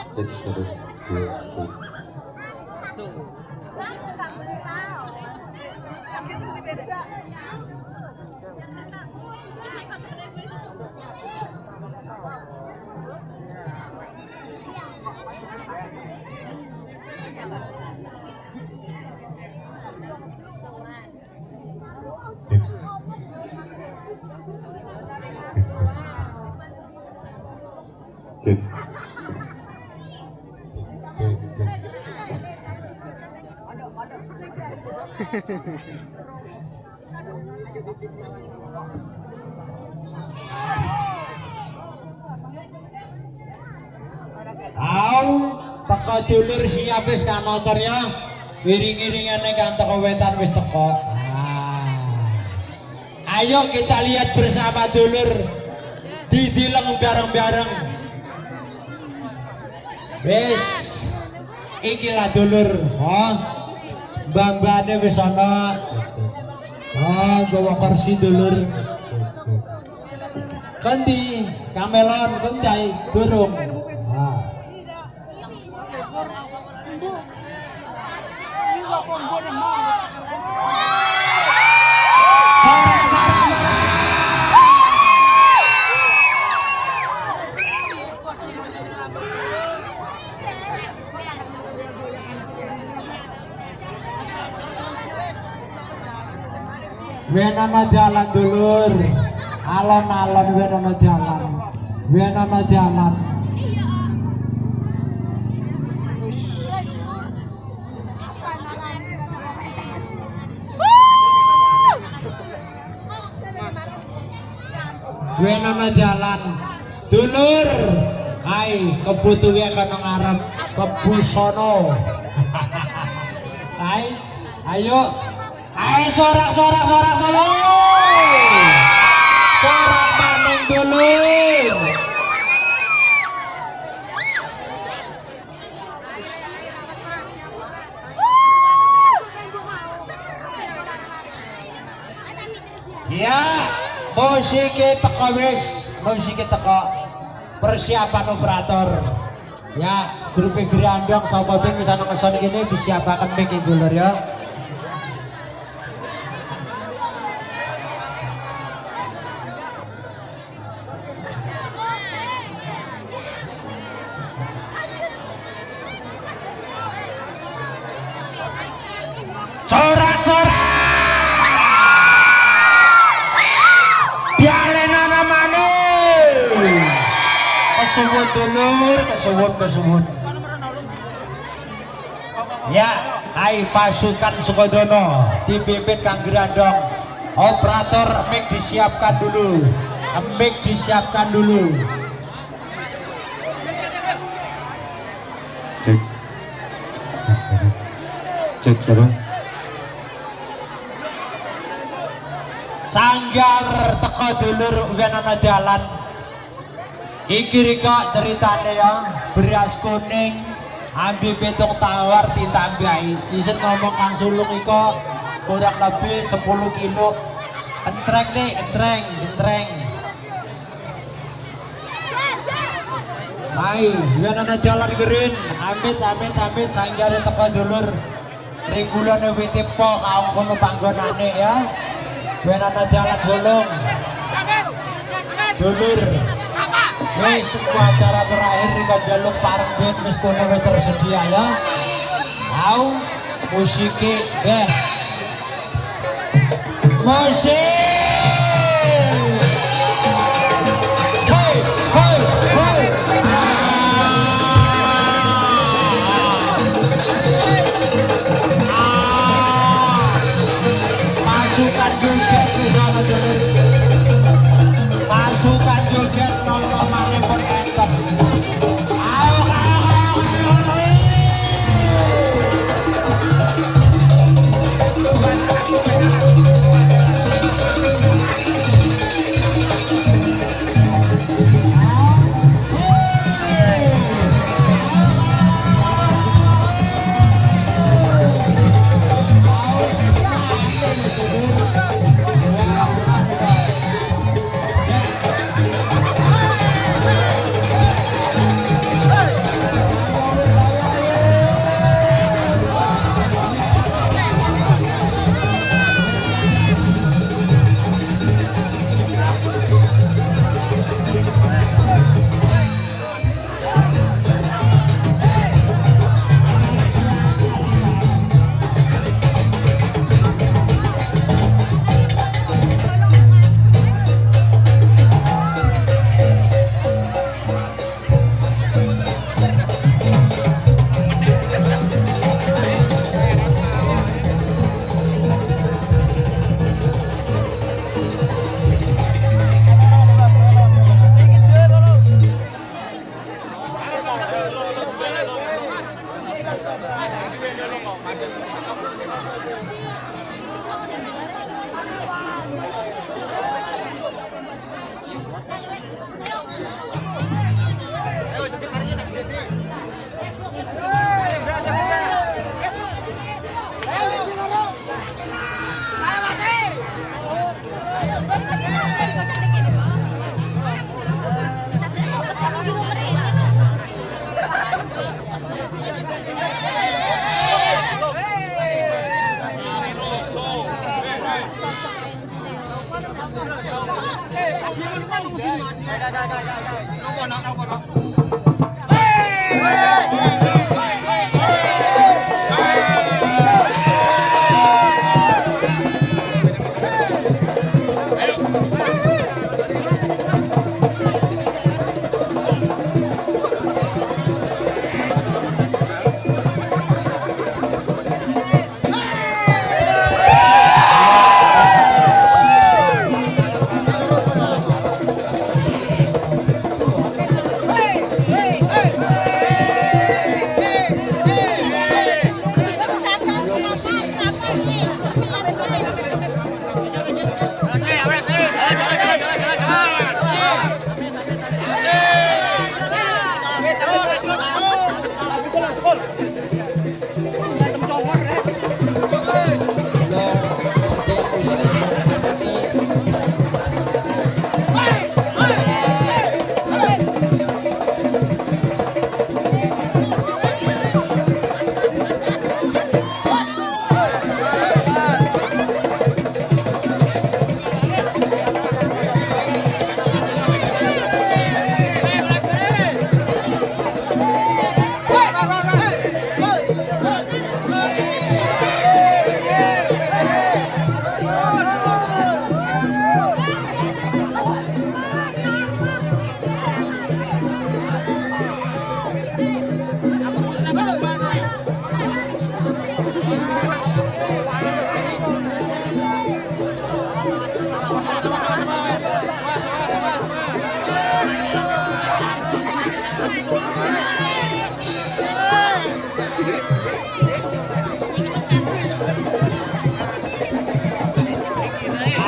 Cek terus. Teko dulur siap wis kanotornya. Wiring-wiringane kan teko wetan wis teko. Ayo kita lihat bersama dulur didileng bareng-bareng. Wis ikilah dulur, mbah-mbahane wis ana. Gawa kursi dulur. Kendi kamelon kendai durung. Wenana jalan dulur, alon-alon wenana jalan, wenana jalan. Wenana jalan, dulur. Hai, kebutuhnya kana ngarep kebu sono. Hai, ayo. Ayo sorak-sorak solo. Sorak manung dulur. Ya, musiknya teko wis, musiknya teko. Persiapan operator. Ya, grup Gerandong sapa ben wis ana ngeson kene disiapaken mic dulur ya. Sorak-sorak dialenana maneh. Kesuwun dulur, kesuwun. Ya, hai pasukan Sukodono dipimpin Kang Gerandong. Operator mic disiapkan dulu. Mic disiapkan dulu. Cek terus. Sanggar teko dulur wenana jalan. Iki rika ceritane ya, beras kuning ambil betung tawar ditambahi. Isin ngomong Kang Sulung iko kurang lebih 10 kilo. Entreng nih, entreng. Hai, wenana jalan gerin. Amit sanggar teko dulur. Ringkulane witipo kaum kono panggonane ya. Wenana jalan Sulung dulur. Wis sebuah acara terakhir di Jaluk Pareng Ben wis kono wis tersedia ya. Au musiki bes. Musik. Hoi. Pasukan joget bersama dulur. Pasukan joget nontonane pun enten. Ayo.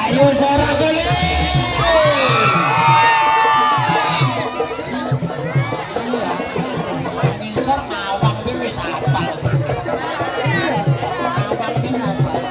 Ayo sorak-sorik. Ngisor ngawang kuwi wis apal. Ngawang kuwi apal.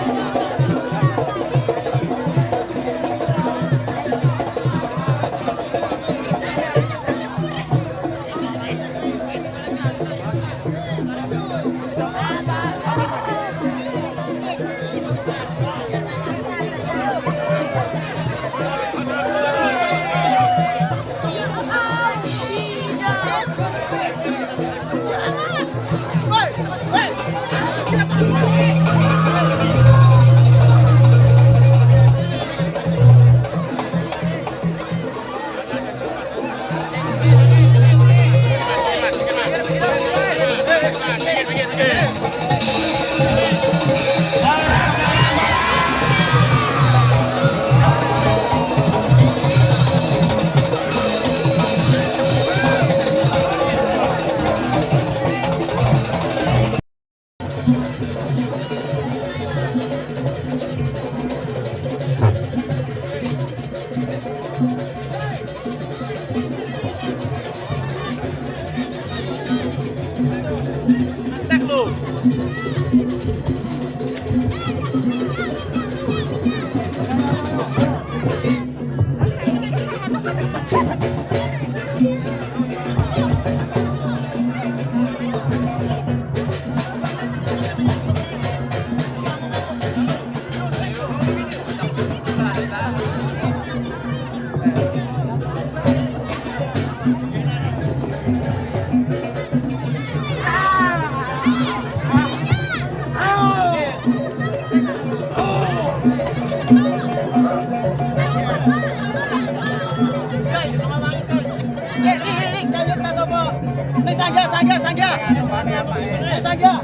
Saga.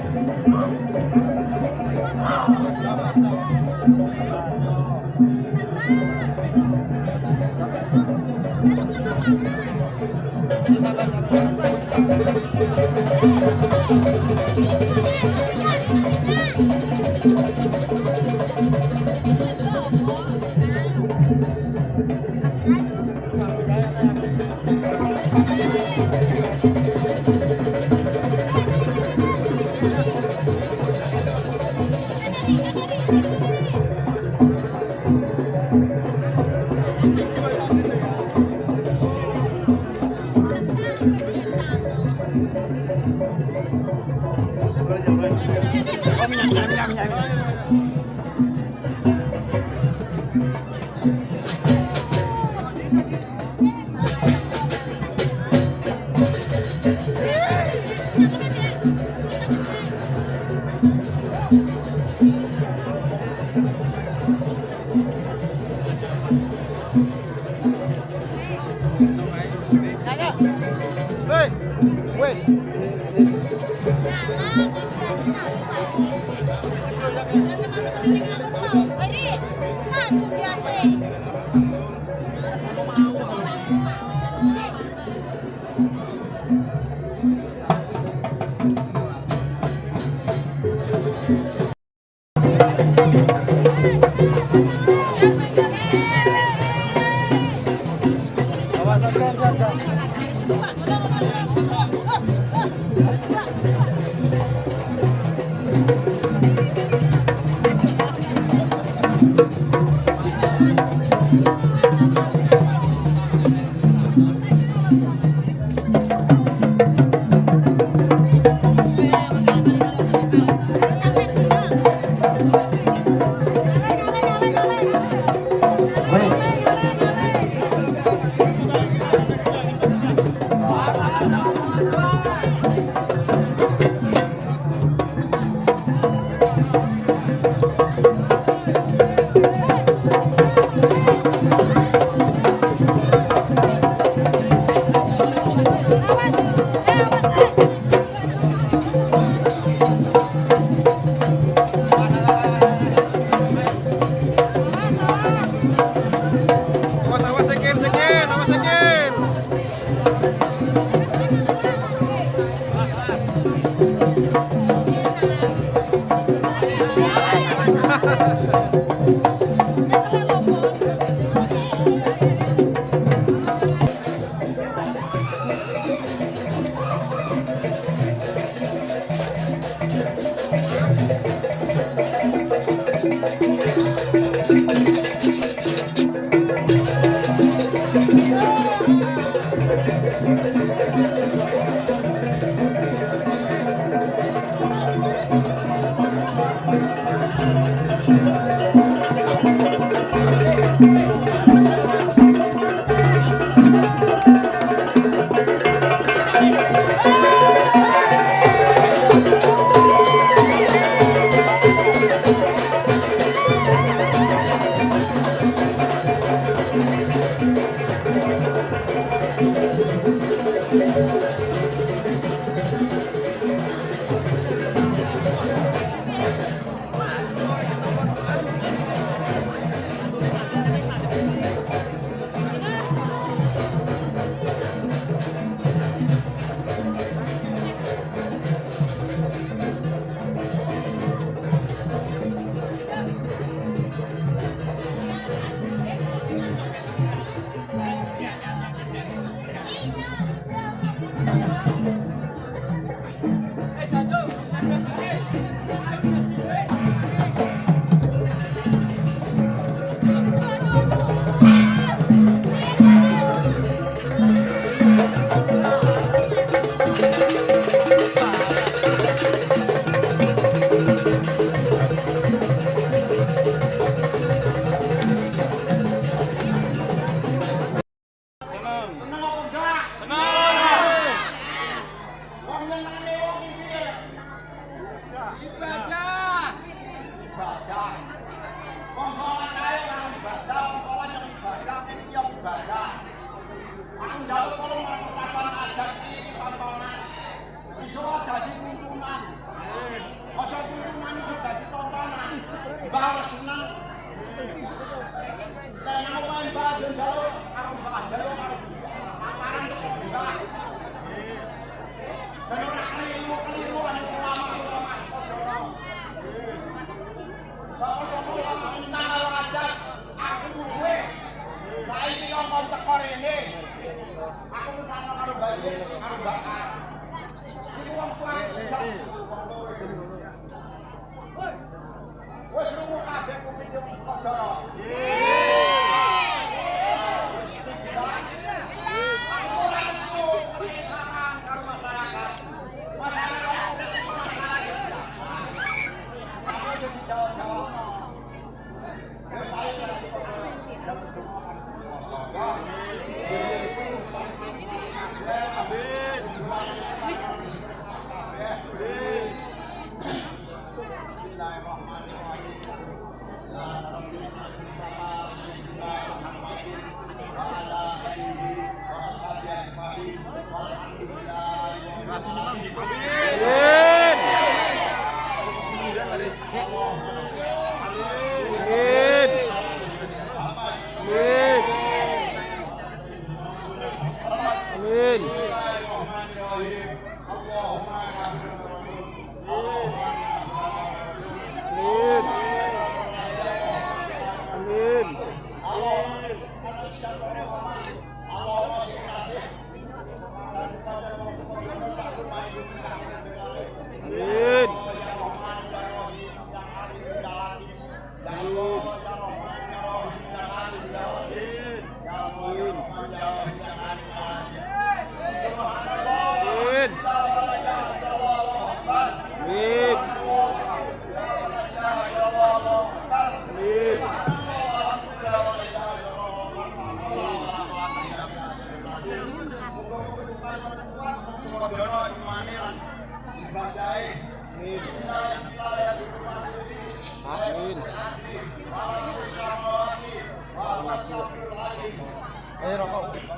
Aku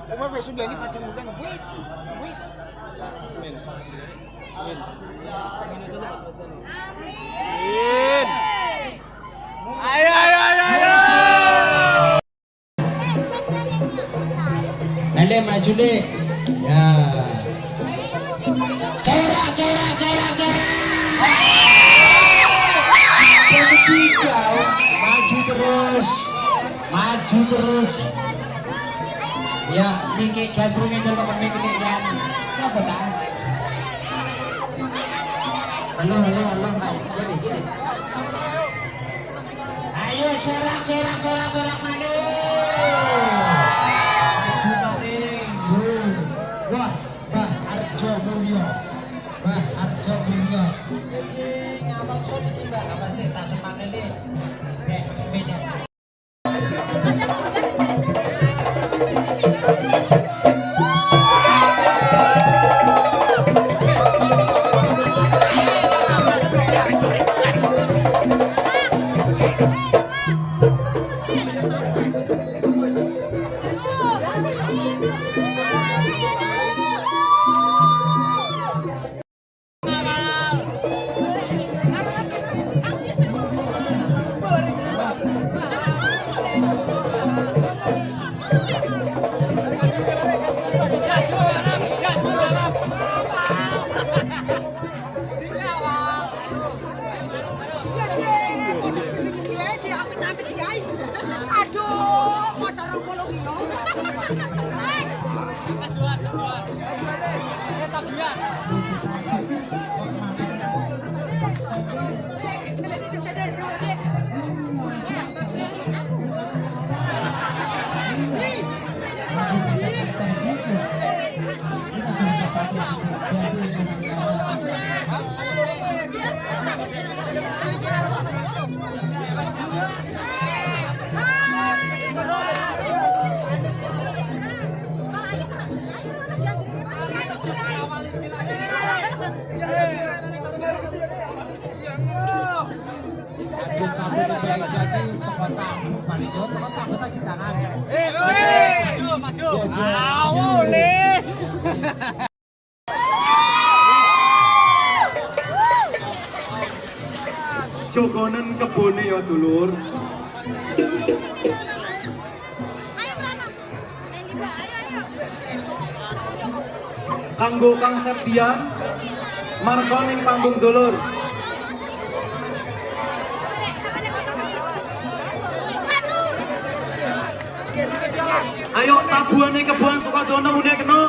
Umar besok jadi macam bukan wis. Ayo. Nale maju deh. Ya. Corak. Yang ketiga, maju terus. Ya, Miki gandrungnya coba ke Miki nih kan. Siapa tak? Halo, Kak. Gini. Ayo corak maju. Maju maning. Wah, Bah Arjo Mulyo. Iki ngawal son iki Mbak, pasti tak semangeli. Beda. Jogonen kebone ya dulur. Kanggo Kang Septian marga ning panggung dulur. Ayo tabuhane Kebon Sukodono mune kena.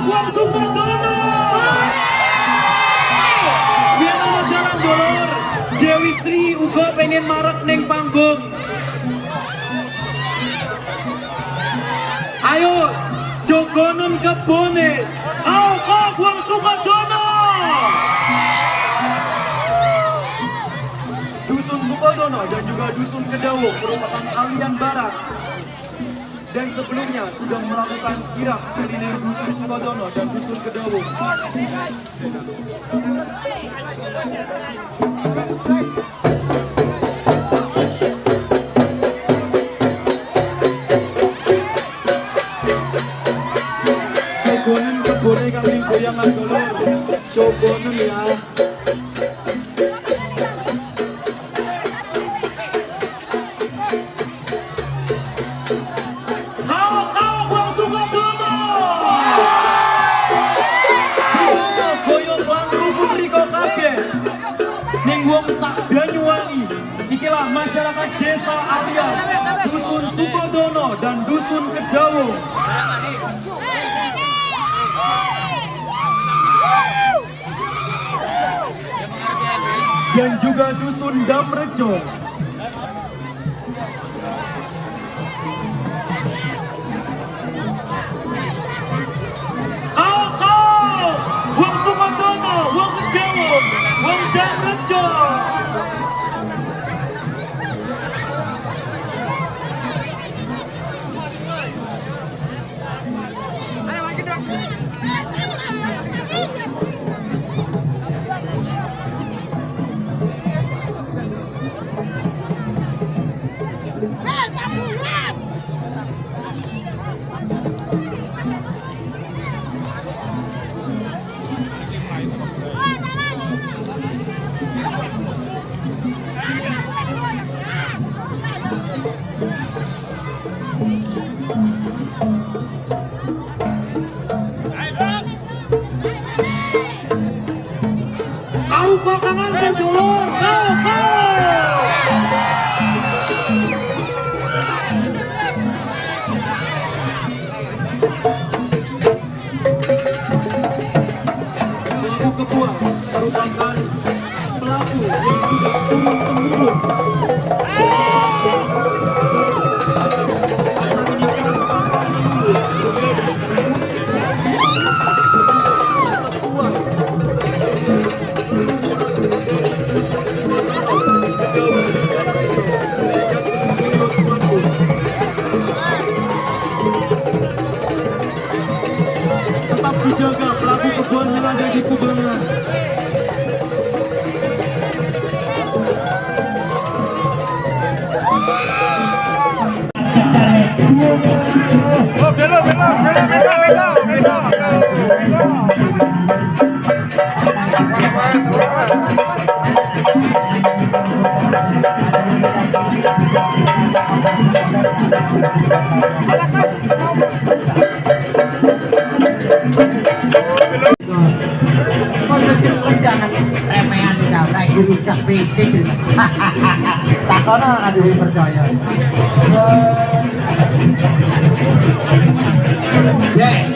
Wong Sukodono. Yen ana dalan dulur, Dewi Sri uga pengen marek ning panggung. Ayo jogonen kebone. Kok Wong Sukodono. Dusun Sukodono dan juga Dusun Kedawo merupakan alian barat yang sebelumnya sudah melakukan kirap di Dusun Sukodono dan Dusun Kedawo. Jogonen kebone kami goyangan dulur. Jogonen ya. Wong sak Banyuwangi, ikilah masyarakat desa Arya, Dusun Sukodono dan Dusun Kedawo. Dan juga Dusun Damrejo. Wong Sukodono, Wong Kedawo, Wong Damrejo. Kau kangen berdulur, kau. Pelaku kedua merupakan pelaku yang sudah turun-temurun. Hari ini keras pangkal leluhur menjadi musik yang sesuai. Tetap dijaga pelaku kebun yang ada di kubangan. Oh, belok. Jangan remehan kau lagi rujak pitik. Takono aduh percaya.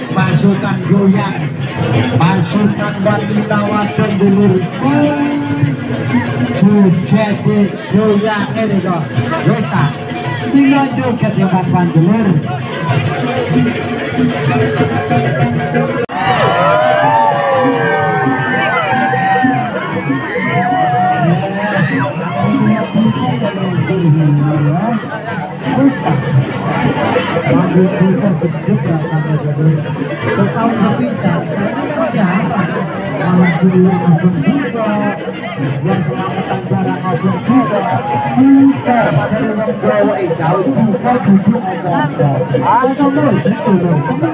Pasukan goyang, pasukan wanita wadon dulurku. Joget goyang ini kok. Wes ta. Tinggal joget ya Pak Dulur. Setahun berpisah, siapa? Alhamdulillah Agung juga yang selamatan jarak Agung juga kita dari orang Jawa jauh juga duduk Agung. Aku sama situ dong.